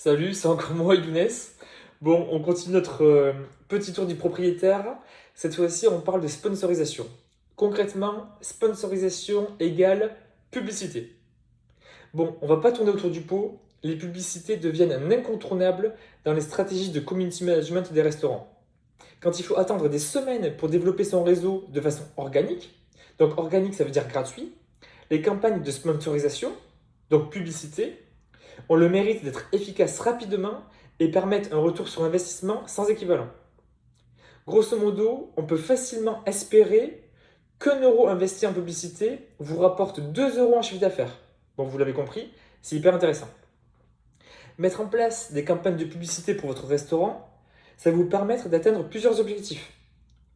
Salut, c'est encore moi, Younes. Bon, on continue notre petit tour du propriétaire. Cette fois-ci, on parle de sponsorisation. Concrètement, sponsorisation égale publicité. Bon, on va pas tourner autour du pot. Les publicités deviennent un incontournable dans les stratégies de community management des restaurants. Quand il faut attendre des semaines pour développer son réseau de façon organique, donc organique ça veut dire gratuit, les campagnes de sponsorisation, donc publicité, ont le mérite d'être efficaces rapidement et permettent un retour sur investissement sans équivalent. Grosso modo, on peut facilement espérer qu'un euro investi en publicité vous rapporte 2 euros en chiffre d'affaires. Bon, vous l'avez compris, c'est hyper intéressant. Mettre en place des campagnes de publicité pour votre restaurant, ça va vous permettre d'atteindre plusieurs objectifs.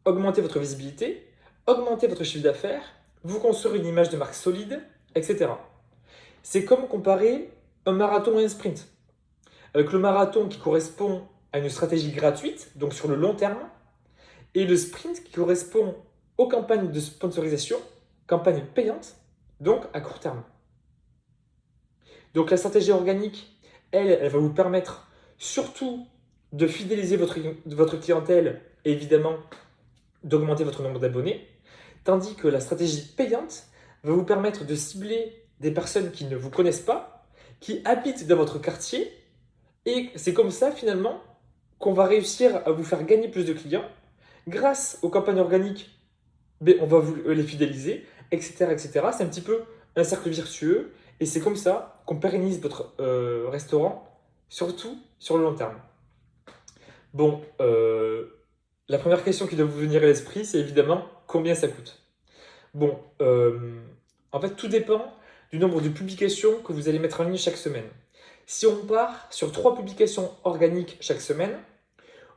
Augmenter votre visibilité, augmenter votre chiffre d'affaires, vous construire une image de marque solide, etc. C'est comme comparer un marathon et un sprint. Avec le marathon qui correspond à une stratégie gratuite, donc sur le long terme, et le sprint qui correspond aux campagnes de sponsorisation, campagnes payantes, donc à court terme. Donc la stratégie organique, elle va vous permettre surtout de fidéliser votre clientèle et évidemment d'augmenter votre nombre d'abonnés, tandis que la stratégie payante va vous permettre de cibler des personnes qui ne vous connaissent pas, qui habitent dans votre quartier, et c'est comme ça finalement qu'on va réussir à vous faire gagner plus de clients. Grâce aux campagnes organiques, on va vous les fidéliser, etc. etc. C'est un petit peu un cercle virtueux, et c'est comme ça qu'on pérennise votre restaurant, surtout sur le long terme. Bon, la première question qui doit vous venir à l'esprit, c'est évidemment combien ça coûte. Bon, en fait, tout dépend du nombre de publications que vous allez mettre en ligne chaque semaine. Si on part sur 3 publications organiques chaque semaine,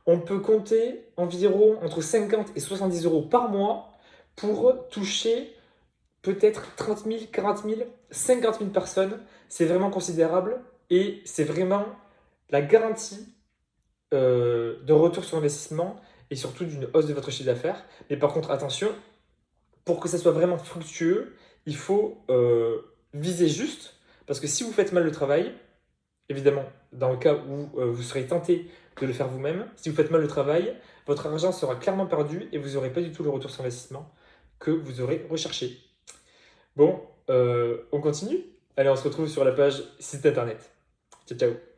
on peut compter environ entre 50 et 70 euros par mois pour toucher peut-être 30 000, 40 000, 50 000 personnes. C'est vraiment considérable et c'est vraiment la garantie de retour sur investissement et surtout d'une hausse de votre chiffre d'affaires. Mais par contre, attention, pour que ça soit vraiment fructueux, il faut viser juste, parce que si vous faites mal le travail, évidemment, dans le cas où vous serez tenté de le faire vous-même, si vous faites mal le travail, votre argent sera clairement perdu et vous n'aurez pas du tout le retour sur investissement que vous aurez recherché. Bon, on continue? Allez, on se retrouve sur la page site internet. Ciao, ciao.